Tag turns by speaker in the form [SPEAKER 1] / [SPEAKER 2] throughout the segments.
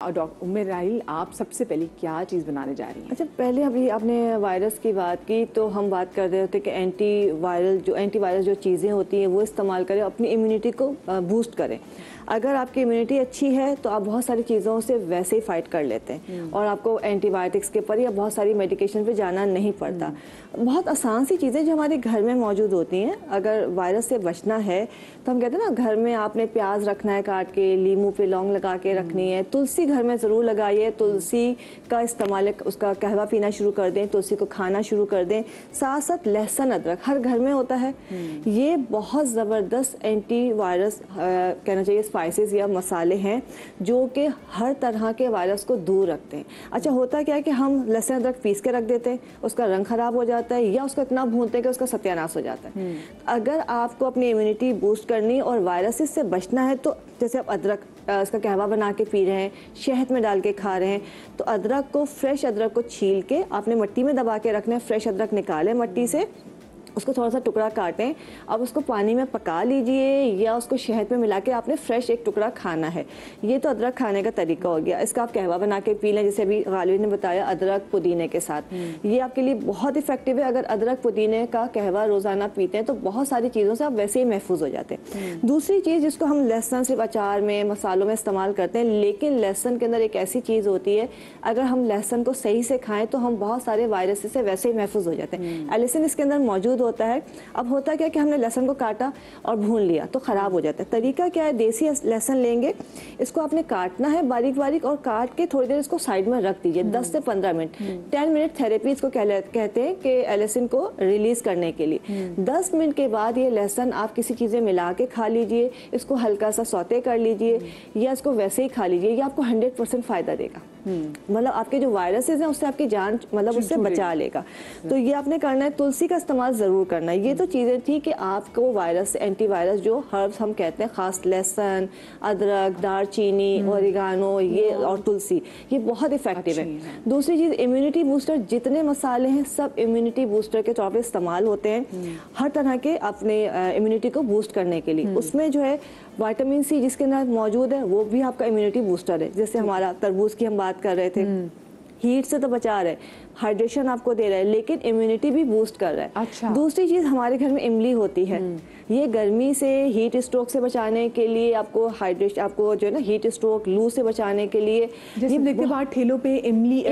[SPEAKER 1] और डॉक्टर उम्मे राहिल, आप सबसे पहले क्या चीज़ बनाने जा रही हैं?
[SPEAKER 2] अच्छा, पहले अभी आपने वायरस की बात की तो हम बात कर रहे थे कि एंटीवायरस जो चीज़ें होती हैं वो इस्तेमाल करें, अपनी इम्यूनिटी को बूस्ट करें। अगर आपकी इम्यूनिटी अच्छी है तो आप बहुत सारी चीज़ों से वैसे ही फाइट कर लेते हैं और आपको एंटीबायोटिक्स के पर या बहुत सारी मेडिकेशन पे जाना नहीं पड़ता। बहुत आसान सी चीज़ें जो हमारे घर में मौजूद होती हैं। अगर वायरस से बचना है तो हम कहते हैं ना, घर में आपने प्याज रखना है काट के, लीमू पे लौंग लगा के रखनी है, तुलसी घर में ज़रूर लगाइए, तुलसी का इस्तेमाल, उसका कहवा पीना शुरू कर दें, तुलसी को खाना शुरू कर दें। साथ साथ लहसुन अदरक हर घर में होता है। ये बहुत ज़बरदस्त एंटी वायरस कहना चाहिए स्पाइसेस या मसाले हैं जो कि हर तरह के वायरस को दूर रखते हैं। अच्छा, होता क्या है कि हम लहसुन अदरक पीस के रख देते हैं, उसका रंग खराब हो जाता है या उसको इतना भूनते हैं कि उसका सत्यानाश हो जाता है। अगर आपको अपनी इम्यूनिटी बूस्ट करनी और वायरसेस से बचना है तो जैसे आप अदरक इसका कहवा बना के पी रहे हैं, शहद में डाल के खा रहे हैं, तो अदरक को, फ्रेश अदरक को छील के आपने मिट्टी में दबा के रखना है। फ्रेश अदरक निकालें मिट्टी से, उसको थोड़ा सा टुकड़ा काटें, अब उसको पानी में पका लीजिए या उसको शहद में मिला के आपने फ्रेश एक टुकड़ा खाना है। ये तो अदरक खाने का तरीका हो गया। इसका आप कहवा बना के पी लें, जैसे अभी गालिब ने बताया अदरक पुदीने के साथ। ये आपके लिए बहुत इफेक्टिव है। अगर अदरक पुदीने का कहवा रोज़ाना पीते हैं तो बहुत सारी चीज़ों से आप वैसे ही महफूज हो जाते हैं। दूसरी चीज़ जिसको हम लहसुन सिर्फ अचार में, मसालों में इस्तेमाल करते हैं, लेकिन लहसुन के अंदर एक ऐसी चीज़ होती है, अगर हम लहसुन को सही से खाएँ तो हम बहुत सारे वायरस से वैसे ही महफूज हो जाते हैं। एलिसिन इसके अंदर मौजूद होता है। अब होता क्या कि हमने लहसुन को काटा और भून लिया तो ख़राब हो जाता है। तरीका क्या है, देसी लहसुन लेंगे, इसको आपने काटना है बारीक बारीक और काट के थोड़ी देर इसको साइड में रख दीजिए, 10 से 15 मिनट। 10 मिनट थेरेपी इसको कहते हैं कि एलिसिन को रिलीज़ करने के लिए। 10 मिनट के बाद ये लहसुन आप किसी चीज़ें मिला के खा लीजिए, इसको हल्का सा सौते कर लीजिए या इसको वैसे ही खा लीजिए। ये आपको 100% फ़ायदा देगा। मतलब आपके जो वायरसेस हैं उससे आपकी जान मतलब उससे बचा लेगा। तो ये आपने करना है। तुलसी का इस्तेमाल ज़रूर करना है। ये तो चीज़ें थी कि आपको वायरस, एंटीवायरस जो हर्ब्स हम कहते हैं, ख़ास लहसुन, अदरक, दालचीनी, ओरिगानो, ये और तुलसी, ये बहुत इफेक्टिव है। दूसरी चीज़, इम्यूनिटी बूस्टर, जितने मसाले हैं सब इम्यूनिटी बूस्टर के तौर पर इस्तेमाल होते हैं हर तरह के अपने इम्यूनिटी को बूस्ट करने के लिए। उसमें जो है विटामिन सी जिसके अंदर मौजूद है वो भी आपका इम्यूनिटी बूस्टर है। जैसे हमारा तरबूज की हम बात कर रहे थे, हीट से तो बचा रहा है, हाइड्रेशन आपको दे रहा है, लेकिन इम्यूनिटी भी बूस्ट कर रहा है। अच्छा। दूसरी चीज़, हमारे घर में इमली होती है। ये गर्मी से, हीट स्ट्रोक से बचाने के लिए, आपको हाइड्रेशन, आपको जो है ना हीट स्ट्रोक, लू से बचाने के लिए,
[SPEAKER 1] जैसे देखते बाहर ठेलों पे इमली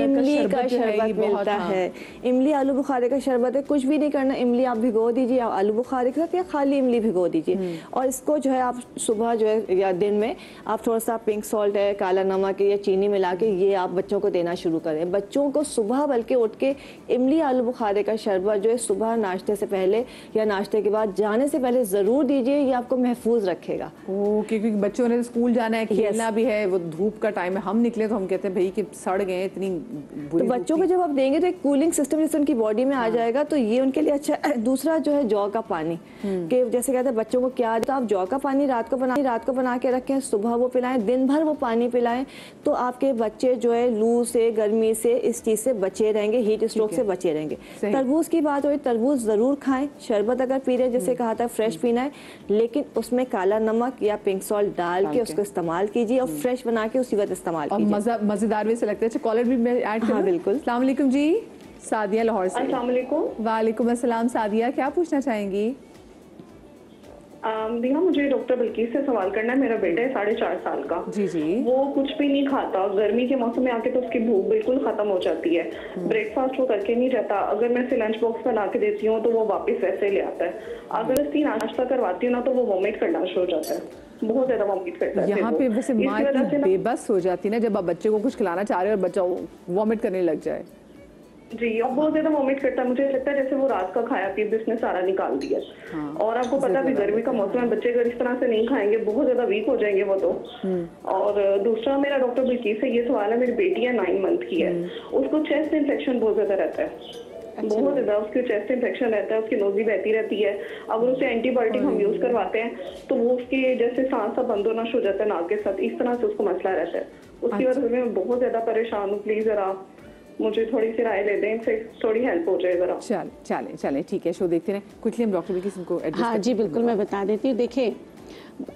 [SPEAKER 1] का शरबत मिलता है।
[SPEAKER 2] इमली आलू बुखारे का शरबत है। कुछ भी नहीं करना, इमली आप भिगो दीजिए आलू बुखारे के साथ या खाली इमली भिगो दीजिए और इसको जो है आप सुबह जो है या दिन में आप थोड़ा सा पिंक सॉल्ट है, काला नमक या चीनी मिला के ये आप बच्चों को देना शुरू करें। बच्चों को सुबह बल्कि उठ के इमली आलू बुखारे का शरबत जो है सुबह नाश्ते से पहले या नाश्ते के बाद जाने से पहले ज़रूर दीजिए। ये आपको महफूज रखेगा।
[SPEAKER 1] क्योंकि बच्चों ने स्कूल जाना है, खेलना भी है, वो धूप का टाइम है, हम निकले तो हम कहते हैं भाई कि सड़ गए इतनी बुरी।
[SPEAKER 2] तो बच्चों को जब आप देंगे तो एक कूलिंग सिस्टम जैसे उनकी बॉडी में आ जाएगा, तो ये उनके लिए अच्छा है। दूसरा जो है जौ का पानी, कि जैसे कहते हैं बच्चों को क्या, तो आप जौ का पानी रात को बना के रखें, सुबह वो पिलाएं, दिन भर वो पानी पिलाएं, तो आपके बच्चे जो है लू से, गर्मी से, इस चीज़ से बचे रहेंगे, हीट स्ट्रोक से बचे रहेंगे। तरबूज की बात हुई, तरबूज ज़रूर खाएं। शरबत अगर पी रहे, जैसे कहा था फ्रेश पीना है, लेकिन उसमें काला नमक या पिंक सॉल्ट डाल के उसको इस्तेमाल कीजिए और फ्रेश बना के उसी वक्त इस्तेमाल कीजिए।
[SPEAKER 1] मज़ेदार भी से लगता है। अच्छा, कॉलर भी मैं ऐड करूं?
[SPEAKER 2] हाँ बिल्कुल।
[SPEAKER 1] अस्सलाम वालेकुम जी, सादिया लाहौर से।
[SPEAKER 3] अस्सलाम वालेकुम।
[SPEAKER 1] वालेकुम अस्सलाम। सादिया, क्या पूछना चाहेंगी?
[SPEAKER 3] दीहा, मुझे डॉक्टर बल्कीस से सवाल करना है। मेरा बेटा है 4.5 साल का।
[SPEAKER 1] जी जी।
[SPEAKER 3] वो कुछ भी नहीं खाता। गर्मी के मौसम में आके तो उसकी भूख बिल्कुल खत्म हो जाती है। ब्रेकफास्ट वो करके नहीं जाता। अगर मैं इसे लंच बॉक्स बना के देती हूँ तो वो वापस वैसे ले आता है। अगर इसकी नाश्ता करवाती हूँ ना तो वो वॉमिट करना शुरू हो जाता है, बहुत ज्यादा वॉमिट करता है।
[SPEAKER 1] यहाँ पे वैसे माँ इतनी बेबस हो जाती है ना जब आप बच्चे को कुछ खिलाना चाह रहे हो और बच्चा वॉमिट करने लग जाए।
[SPEAKER 3] जी, और बहुत ज्यादा वॉमिट करता है। मुझे लगता है जैसे वो रात का खाया पी बिस्ने सारा निकाल दिया। और आपको पता भी गर्मी का मौसम है, बच्चे अगर इस तरह से नहीं खाएंगे बहुत ज्यादा वीक हो जाएंगे वो तो। और दूसरा मेरा डॉक्टर बल्कीस से ये सवाल है, मेरी बेटी है 9 मंथ की है, उसको चेस्ट इन्फेक्शन बहुत ज्यादा रहता है। बहुत ज्यादा उसके चेस्ट इन्फेक्शन रहता है, उसकी नोजी बहती रहती है। अगर उसे एंटीबायोटिक हम यूज करवाते हैं तो वो उसके जैसे सांस बंद होना शुरू हो जाता है नाक के साथ, इस तरह से उसको मसला रहता है। उसकी वजह से मैं बहुत ज्यादा परेशान हूँ। प्लीज जरा मुझे थोड़ी सी राय दे दें, इससे थोड़ी हेल्प हो जाए जरा।
[SPEAKER 1] चले ठीक है, शो देखते हैं। क्विकली हम डॉक्टर बल्कीस को एड्रेस।
[SPEAKER 4] हाँ जी बिल्कुल, मैं बता देती हूँ। देखिए,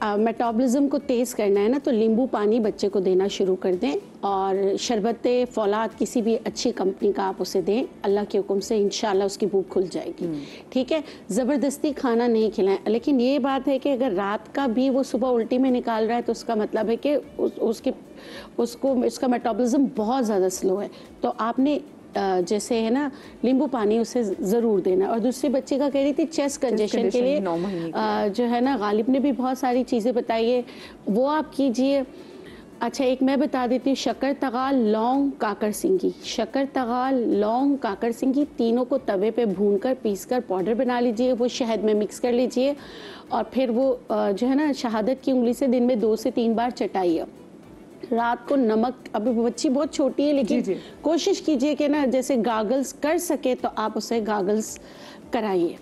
[SPEAKER 4] मेटाबॉलिज्म को तेज़ करना है ना, तो नींबू पानी बच्चे को देना शुरू कर दें, और शरबत फौलाद किसी भी अच्छी कंपनी का आप उसे दें, अल्लाह के हुक्म से इंशाल्लाह उसकी भूख खुल जाएगी। ठीक है, ज़बरदस्ती खाना नहीं खिलाएं। लेकिन ये बात है कि अगर रात का भी वो सुबह उल्टी में निकाल रहा है तो उसका मतलब है कि उसका मेटाबॉलिज्म बहुत ज़्यादा स्लो है, तो आपने जैसे है ना नींबू पानी उसे ज़रूर देना। और दूसरे बच्चे का कह रही थी चेस्ट कंजेशन के लिए जो है ना, गालिब ने भी बहुत सारी चीज़ें बताई है, वो आप कीजिए। अच्छा, एक मैं बता देती हूँ, शक्कर तगाल, लौंग, काकर सिंगी। शक्कर तगाल, लौंग, काकर सिंगी तीनों को तवे पे भूनकर पीसकर पाउडर बना लीजिए, वो शहद में मिक्स कर लीजिए, और फिर वो जो है ना शहादत की उंगली से दिन में 2 से 3 बार चटाइए। रात को नमक, अभी बच्ची बहुत छोटी है लेकिन जी। कोशिश कीजिए कि ना जैसे गागल्स कर सके तो आप उसे गागल्स कराइए।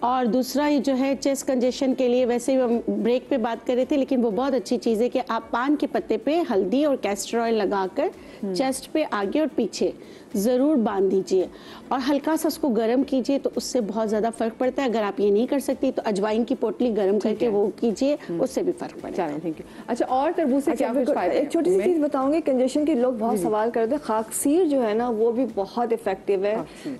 [SPEAKER 4] और दूसरा ये जो है चेस्ट कंजेशन के लिए, वैसे हम ब्रेक पे बात कर रहे थे, लेकिन वो बहुत अच्छी चीज़ है कि आप पान के पत्ते पे हल्दी और कैस्टर ऑयल लगाकर चेस्ट पे आगे और पीछे ज़रूर बांध दीजिए, और हल्का सा उसको गर्म कीजिए, तो उससे बहुत ज़्यादा फ़र्क पड़ता है। अगर आप ये नहीं कर सकती तो अजवाइन की पोटली गर्म करके वो कीजिए, उससे भी फ़र्क पड़ेगा।
[SPEAKER 1] Thank you. अच्छा, और तरबूज से क्या कुछ फायदा?
[SPEAKER 2] एक छोटी सी चीज़ बताऊंगी, कंजेशन की लोग बहुत सवाल करते हैं। खाकसीर जो है ना वो भी बहुत इफेक्टिव है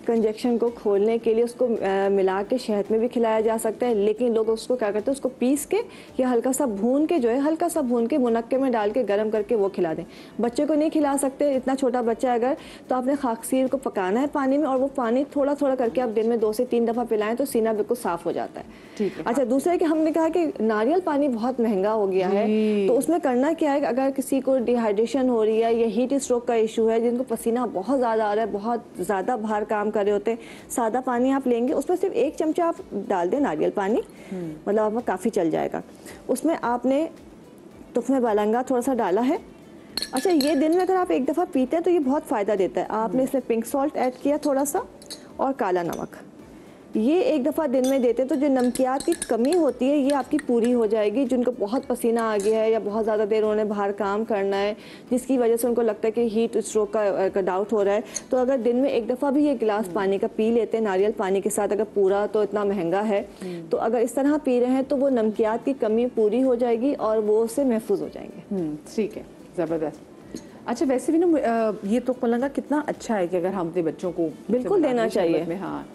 [SPEAKER 2] कंजेशन को खोलने के लिए। उसको मिला के शहद में भी खिलाया जा सकता है, लेकिन लोग उसको क्या करते हैं, उसको पीस के या हल्का सा भून के जो है, हल्का सा भून के मुनक्के में डाल के गर्म करके वो खिला दें। बच्चे को नहीं खिला सकते, इतना छोटा बच्चा अगर, तो आपने खाकसीर को पकाना है पानी में, और वो पानी थोड़ा थोड़ा करके आप दिन में 2 से 3 दफ़ा पिलाएं तो सीना बिल्कुल साफ हो जाता है। ठीक है। अच्छा, दूसरा है कि हमने कहा कि नारियल पानी बहुत महंगा हो गया है, तो उसमें करना क्या है, अगर किसी को डिहाइड्रेशन हो रही है या हीट स्ट्रोक का इशू है, जिनको पसीना बहुत ज़्यादा आ रहा है, बहुत ज़्यादा बाहर काम कर रहे होते हैं, सादा पानी आप लेंगे, उसमें सिर्फ 1 चमचा आप डाल दें नारियल पानी, मतलब आपका काफ़ी चल जाएगा। उसमें आपने तुफ़्मे बालंगा थोड़ा सा डाला है। अच्छा, ये दिन में अगर आप 1 दफ़ा पीते हैं तो ये बहुत फ़ायदा देता है। आपने इसमें पिंक सॉल्ट ऐड किया थोड़ा सा, और काला नमक, ये 1 दफ़ा दिन में देते हैं तो जो नमकियात की कमी होती है ये आपकी पूरी हो जाएगी। जिनको बहुत पसीना आ गया है या बहुत ज़्यादा देर उन्होंने बाहर काम करना है, जिसकी वजह से उनको लगता है कि हीट स्ट्रोक का डाउट हो रहा है, तो अगर दिन में 1 दफ़ा भी ये गिलास पानी का पी लेते हैं नारियल पानी के साथ, अगर पूरा तो इतना महंगा है, तो अगर इस तरह पी रहे हैं तो वो नमकियात की कमी पूरी हो जाएगी और वो उससे महफूज हो जाएंगे।
[SPEAKER 1] ठीक है, ज़बरदस्त। अच्छा, वैसे भी ना ये तो पलंगा कितना अच्छा है कि अगर हम अपने बच्चों को
[SPEAKER 2] बिल्कुल देना चाहिए।
[SPEAKER 1] हाँ,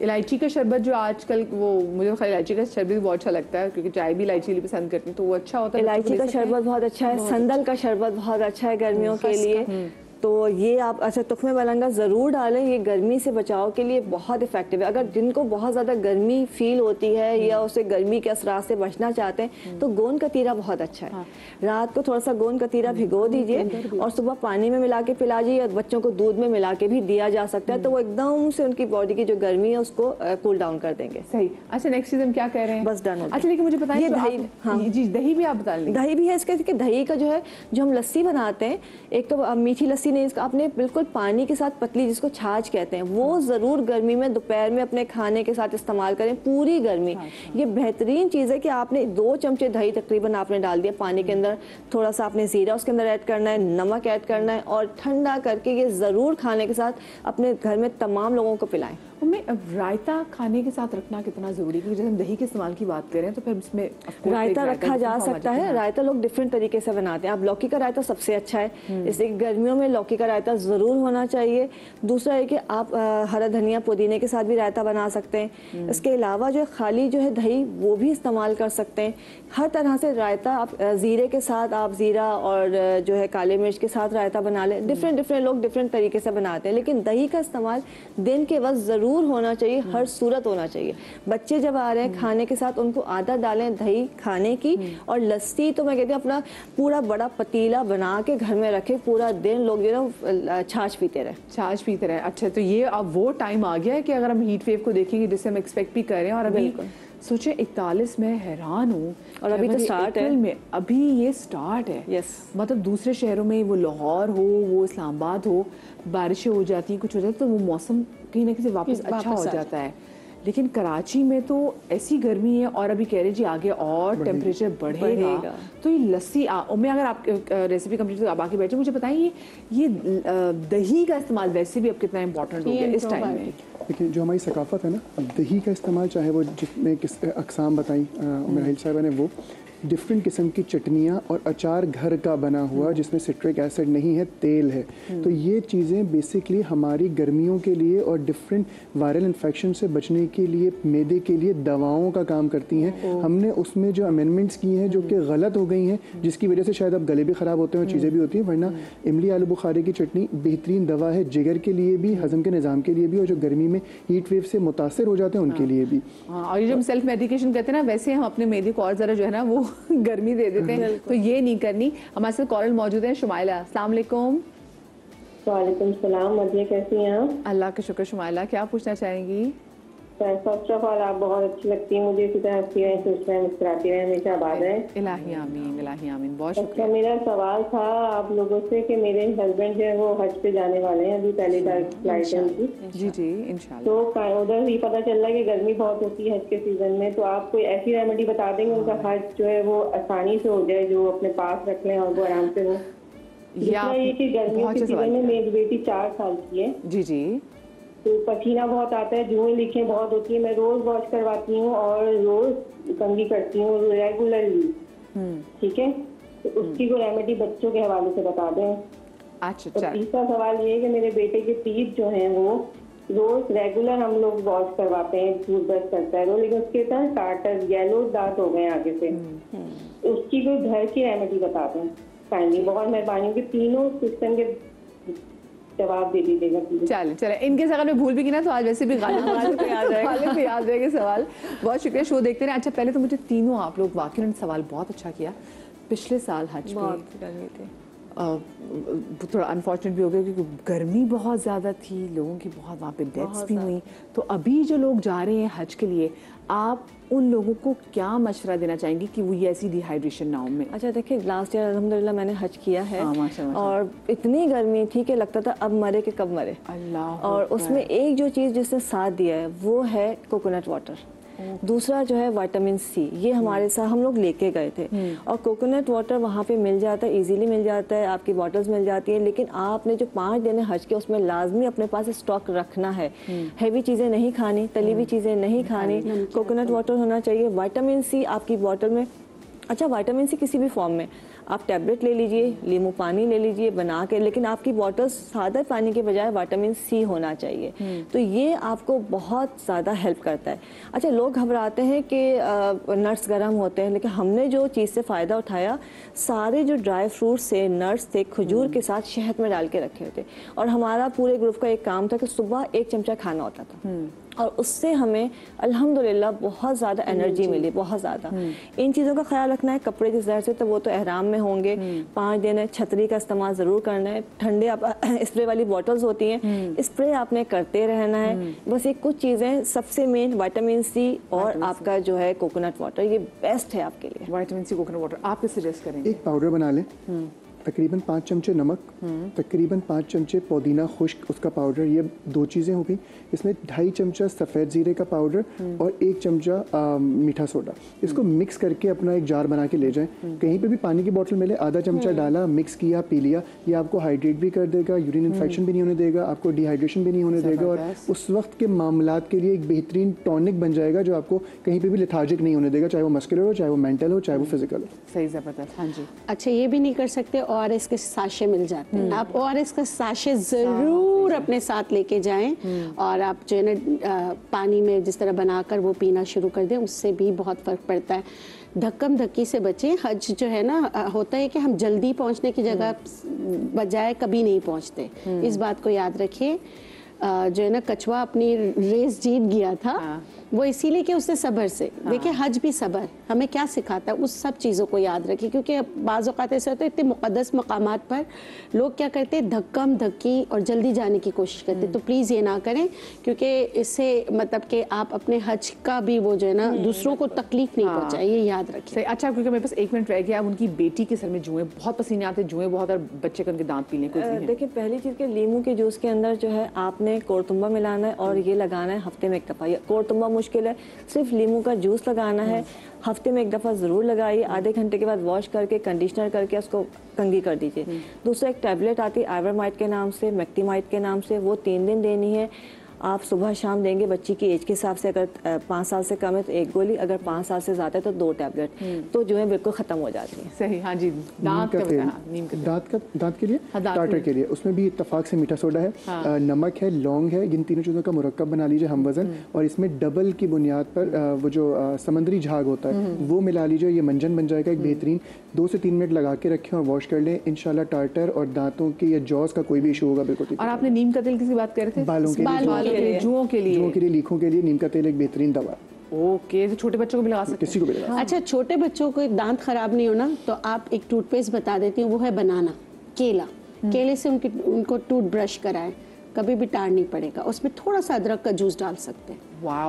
[SPEAKER 1] इलायची का शरबत जो आजकल, वो मुझे तो इलायची का शरबत भी बहुत अच्छा लगता है, क्योंकि चाय भी इलायची पसंद करती हूँ, तो वो अच्छा होता है।
[SPEAKER 2] इलायची का शरबत बहुत अच्छा है, संदल का शरबत बहुत अच्छा है गर्मियों के लिए, तो ये आप अच्छा तुफ़्मे बालंगा ज़रूर डालें, ये गर्मी से बचाव के लिए बहुत इफेक्टिव है। अगर जिनको बहुत ज़्यादा गर्मी फील होती है या उसे गर्मी के असरात से बचना चाहते हैं तो गोंद कतीरा बहुत अच्छा है। रात को थोड़ा सा गोंद कतीरा भिगो दीजिए और सुबह पानी में मिला के पिला दीजिए, और बच्चों को दूध में मिला के भी दिया जा सकता है, तो वो एकदम से उनकी बॉडी की जो गर्मी है उसको कूल डाउन कर देंगे।
[SPEAKER 1] सही। अच्छा, नेक्स्ट चीज़ हम क्या कह रहे हैं?
[SPEAKER 2] बस डन हो गया।
[SPEAKER 1] अच्छा, लेकिन मुझे बताइए
[SPEAKER 2] दही,
[SPEAKER 1] हाँ जी, दही भी आप बता लें।
[SPEAKER 2] दही भी है इसके, दही का जो है, जो हम लस्सी बनाते हैं, एक तो मीठी लस्सी नहीं, इसका आपने बिल्कुल पानी के साथ पतली, जिसको छाछ कहते हैं, वो जरूर गर्मी में दोपहर में अपने खाने के साथ इस्तेमाल करें पूरी गर्मी। ये बेहतरीन चीज़ है कि आपने 2 चमचे दही तकरीबन आपने डाल दिया पानी के अंदर, थोड़ा सा आपने ज़ीरा उसके अंदर ऐड करना है, नमक ऐड करना है, और ठंडा करके ये ज़रूर खाने के साथ अपने घर में तमाम लोगों को पिलाएं।
[SPEAKER 1] हमें रायता खाने के साथ रखना कितना ज़रूरी है, क्योंकि जब हम दही के इस्तेमाल की बात करें तो फिर इसमें
[SPEAKER 2] रायता रखा जा सकता है। रायता लोग डिफरेंट तरीके से बनाते हैं। आप लौकी का रायता सबसे अच्छा है, इसलिए गर्मियों में लौकी का रायता ज़रूर होना चाहिए। दूसरा है कि आप हरा धनिया पुदीने के साथ भी रायता बना सकते हैं। इसके अलावा जो खाली जो है दही वो भी इस्तेमाल कर सकते हैं। हर तरह से रायता आप ज़ीरे के साथ, आप ज़ीरा और जो है काले मिर्च के साथ रायता बना लें। डिफरेंट लोग डिफरेंट तरीके से बनाते हैं, लेकिन दही का इस्तेमाल दिन के वक्त ज़रूर होना चाहिए, हर सूरत होना चाहिए। बच्चे जब आ रहे हैं खाने के साथ, उनको आदत डालें दही खाने की। और लस्सी तो मैं कहती हूँ अपना पूरा बड़ा पतीला बना के घर में रखें, पूरा दिन लोग जो है छाछ पीते रहे।
[SPEAKER 1] अच्छा, तो ये अब वो टाइम आ गया है कि अगर हम हीट वेव को देखेंगे जिससे हम एक्सपेक्ट भी कर रहे हैं, और अभी सोचे 41 में हैरान हूँ,
[SPEAKER 2] और अभी तो स्टार्ट है
[SPEAKER 1] में, अभी ये स्टार्ट है।
[SPEAKER 2] यस,
[SPEAKER 1] मतलब दूसरे शहरों में, वो लाहौर हो, वो इस्लामाबाद हो, बारिशें हो जाती हैं, कुछ हो जाता है, तो वो मौसम कहीं ना कहीं वापस अच्छा हो जाता है। लेकिन कराची में तो ऐसी गर्मी है और अभी कह रहे जी आगे और टेम्परेचर बढ़ेगा। तो ये लस्सी मैं अगर आप रेसिपी कंप्लीट तो आप आके बैठे मुझे बताइए ये दही का इस्तेमाल वैसे भी अब कितना इंपॉर्टेंट हो गया इस टाइम में।
[SPEAKER 5] देखिए जो हमारी सकाफत है ना, अब दही का इस्तेमाल चाहे वो जितने किस अकसाम बताई उमर साहिबा ने, वो डिफरेंट किस्म की चटनियाँ और अचार घर का बना हुआ जिसमें सिट्रिक एसिड नहीं है, तेल है, तो ये चीज़ें बेसिकली हमारी गर्मियों के लिए और डिफरेंट वायरल इन्फेक्शन से बचने के लिए, मैदे के लिए दवाओं का काम करती हैं। हमने उसमें जो अमेंडमेंट्स की हैं जो कि गलत हो गई हैं, जिसकी वजह से शायद अब गले भी ख़राब होते हैं और चीज़ें भी होती हैं, वरना इमली आलू बुखारे की चटनी बेहतरीन दवा है, जिगर के लिए भी, हज़म के निज़ाम के लिए भी, और जो गर्मी में हीट वेव से मुतासर हो जाते हैं उनके लिए भी।
[SPEAKER 1] और ये जो हम सेल्फ मेडिकेशन करते हैं ना, वैसे हम अपने मैदे को और ज़रा जो है ना वो गर्मी दे देते हैं, तो ये नहीं करनी। हमारे साथ कॉलर मौजूद है शुमाइला। अस्सलाम वालेकुम।
[SPEAKER 3] वालेकुम सलाम। मदिया कैसी हैं आप?
[SPEAKER 1] अल्लाह का शुक्र। शुमाइला क्या पूछना चाहेंगी?
[SPEAKER 3] फर्स्ट ऑफ ऑल आप बहुत अच्छी लगती है मुझे, इसी तरह हंसती रहें, खुश रहें, मुस्कुराती रहें, हमेशा आबाद रहें।
[SPEAKER 1] इलाही आमीन, इलाही आमीन। बहुत
[SPEAKER 3] अच्छा,
[SPEAKER 1] शुक्रिया।
[SPEAKER 3] मेरा सवाल था आप लोगों से कि मेरे हस्बैंड जो है वो हज पे जाने वाले हैं, अभी पहली फ्लाइट है उनकी।
[SPEAKER 1] जी जी इंशाल्लाह।
[SPEAKER 3] तो उधर भी पता चल रहा है कि गर्मी बहुत होती है हज के सीजन में, तो आप कोई ऐसी रेमेडी बता देंगे उनका हज जो है वो आसानी से हो जाए, जो अपने पास रख लें और वो आराम से हो। ये कि गर्मियों के सीजन में मेरी बेटी 4 साल की है।
[SPEAKER 1] जी जी।
[SPEAKER 3] तो पसीना बहुत आता है, जुएं लीकें बहुत होती है, मैं रोज वॉश करवाती हूँ और रोज कंघी करती हूँ रेगुलरली। ठीक है, तो उसकी कोई रेमेडी बच्चों के हवाले से बता दें।
[SPEAKER 1] अच्छा।
[SPEAKER 3] तो तीसरा सवाल ये है कि मेरे बेटे के टीथ जो हैं वो रोज रेगुलर हम लोग वॉश करवाते हैं, टूथब्रश करता है वो, लेकिन उसके साथ टार्टर येलो दांत हो गए आगे से, तो उसकी कोई घर की रेमेडी बता दें काइंडली, बहुत मेहरबानी होगी। तीनों सिस्टम के जवाब दे दीजिएगा।
[SPEAKER 1] चले चले, इनके अगर मैं भूल भी की ना तो आज वैसे भी गालिब पे याद रहेगा सवाल। बहुत शुक्रिया, शो देखते रहे। अच्छा पहले तो मुझे तीनों आप लोग वाकई उन्होंने सवाल बहुत अच्छा किया। पिछले साल हज पे थोड़ा अनफॉर्चुनेट भी हो गया क्योंकि गर्मी बहुत ज़्यादा थी, लोगों की बहुत वहाँ पे डेथ्स भी हुई। तो अभी जो लोग जा रहे हैं हज के लिए, आप उन लोगों को क्या मशवरा देना चाहेंगी कि वो ये ऐसी डिहाइड्रेशन ना हो में?
[SPEAKER 2] अच्छा देखिए, लास्ट ईयर अल्हम्दुलिल्लाह मैंने हज किया है
[SPEAKER 1] माशाल्लाह।
[SPEAKER 2] और इतनी गर्मी थी कि लगता था अब मरे कि कब मरे।
[SPEAKER 1] अल्लाह।
[SPEAKER 2] और उसमें एक जो चीज़ जिसने साथ दिया है वो है कोकोनट वाटर। दूसरा जो है विटामिन सी, ये हमारे साथ हम लोग लेके गए थे और कोकोनट वाटर वहाँ पे मिल जाता है, इजीली मिल जाता है, आपकी बॉटल्स मिल जाती हैं। लेकिन आपने जो 5 दिन हज के उसमें लाजमी अपने पास स्टॉक रखना है। हैवी चीज़ें नहीं खानी, तली हुई चीज़ें नहीं खानी, कोकोनट वाटर होना चाहिए। विटामिन सी आपकी बॉटल में, अच्छा विटामिन सी किसी भी फॉर्म में, आप टैबलेट ले लीजिए, नींबू पानी ले लीजिए बना के, लेकिन आपकी बॉटल सादा पानी के बजाय विटामिन सी होना चाहिए। तो ये आपको बहुत ज़्यादा हेल्प करता है। अच्छा, लोग घबराते हैं कि नट्स गर्म होते हैं, लेकिन हमने जो चीज़ से फ़ायदा उठाया, सारे जो ड्राई फ्रूट्स थे, नट्स थे, खजूर के साथ शहद में डाल के रखे होते, और हमारा पूरे ग्रुप का एक काम था कि सुबह 1 चमचा खाना होता था और उससे हमें अल्हम्दुलिल्लाह बहुत ज़्यादा एनर्जी मिली, बहुत ज़्यादा। इन चीज़ों का ख्याल रखना है। कपड़े जिस तरह से तो वो तो एहराम में होंगे, 5 दिन है, छतरी का इस्तेमाल ज़रूर करना है। ठंडे आप स्प्रे वाली बॉटल्स होती हैं, स्प्रे आपने करते रहना है। बस ये कुछ चीज़ें, सबसे मेन विटामिन सी और आपका जो है कोकोनट वाटर, ये बेस्ट है आपके लिए।
[SPEAKER 1] विटामिन सी कोकोनट वाटर आप किस सजेस्ट करेंगे?
[SPEAKER 5] एक पाउडर बना लें, तकरीबन 5 चमचे नमक, तकरीबन 5 चमचे पुदीना खुश्क उसका पाउडर, ये 2 चीज़ें हो गई। इसमें 2.5 चमचा सफ़ेद ज़ीरे का पाउडर और 1 चमचा मीठा सोडा, इसको मिक्स करके अपना एक जार बना के ले जाएं। कहीं पे भी पानी की बोतल मिले, आधा चमचा डाला, मिक्स किया, पी लिया। ये आपको हाइड्रेट भी कर देगा, यूरिन इन्फेक्शन भी नहीं होने देगा, आपको डिहाइड्रेशन भी नहीं होने देगा, और उस वक्त के मामलात के लिए एक बेहतरीन टॉनिक बन जाएगा जो आपको कहीं पर भी लेथार्जिक नहीं होने देगा, चाहे वो मस्कुलर हो, चाहे वो मेंटल हो, चाहे वो फिजिकल हो।
[SPEAKER 1] सही, ज़बरदस्त। हाँ जी।
[SPEAKER 4] अच्छा, ये भी नहीं कर सकते, ORS के साशे मिल जाते हैं, आप ORS का साशे ज़रूर अपने साथ लेके जाएं और आप जो है ना पानी में जिस तरह बनाकर वो पीना शुरू कर दें, उससे भी बहुत फ़र्क पड़ता है। धक्कम धक्की से बचें। हज जो है ना, होता है कि हम जल्दी पहुंचने की जगह बजाय कभी नहीं पहुंचते, इस बात को याद रखिए। जो है ना, कछुआ अपनी रेस जीत गया था वो इसीलिए कि उसने सब्र से देखिए, हज भी सब्र हमें क्या सिखाता है, उस सब चीज़ों को याद रखिए, क्योंकि बाज़ औक़ात ऐसा होता है इतने मुक़द्दस मकामात पर लोग क्या करते हैं, धक्कम धक्की और जल्दी जाने की कोशिश करते हैं। तो प्लीज़ ये ना करें, क्योंकि इससे मतलब कि आप अपने हज का भी वो जो है ना दूसरों को तकलीफ नहीं पहुँचाए, ये याद रखिए।
[SPEAKER 1] अच्छा, क्योंकि मेरे पास 1 मिनट रह गया, उनकी बेटी के सर में जुएं बहुत पसीने आते, जुएं बहुत, और बच्चे के दांत पीले कुछ नहीं है।
[SPEAKER 2] देखिए, पहली चीज़ के लीमू के जूस के अंदर जो है आपने कोरतुम्बा मिलाना है और ये लगाना है हफ्ते में 1 दफ़ा। कोरतुम्बा मुश्किल है, सिर्फ लीमू का जूस लगाना है, हफ्ते में 1 दफ़ा ज़रूर लगाइए। आधे घंटे के बाद वॉश करके कंडीशनर करके उसको कंघी कर दीजिए। दूसरा एक टैबलेट आती है आइवरमाइट के नाम से, मैक्टिमाइट के नाम से, वो 3 दिन देनी है। आप सुबह शाम देंगे, बच्ची की एज के हिसाब से, अगर 5 साल से कम है तो 1 गोली, अगर 5 साल से ज़्यादा है तो 2 टैबलेट, तो जो है बिल्कुल ख़त्म हो जाती है।
[SPEAKER 1] सही, हाँ जी। दांत
[SPEAKER 5] के लिए टाटर के लिए उसमें भी इत्तफाक से मीठा सोडा है, नमक है, लौंग है, इन तीनों चीज़ों का मुरक्कब बना लीजिए हम वज़न, और इसमें डबल की बुनियाद पर वो जो समंदरी झाग होता है वो मिला लीजिए, ये मंजन बन जाएगा एक बेहतरीन। 2 से 3 मिनट लगा के रखें और वॉश कर लें, इंशाल्लाह टार्टर और दांतों के या जॉस का कोई भी इशू होगा बिल्कुल।
[SPEAKER 1] और आपने नीम का तेल किसी बात कर रहे थे?
[SPEAKER 5] बालों के लिए,
[SPEAKER 1] जुओं के लिए,
[SPEAKER 5] लीखों के लिए नीम का तेल एक बेहतरीन दवा।
[SPEAKER 1] ओके, तो छोटे बच्चों को भी लगा सकते हैं?
[SPEAKER 5] किसी को भी लगा।
[SPEAKER 4] अच्छा, छोटे बच्चों को दांत खराब नहीं होना तो आप एक टूथपेस्ट बता देती हूँ, वो है बनाना, केला। केले से उनको टूथ ब्रश कराएं, कभी भी टार नहीं पड़ेगा। उसमें थोड़ा सा अदरक का जूस डाल सकते हैं।
[SPEAKER 1] वाह।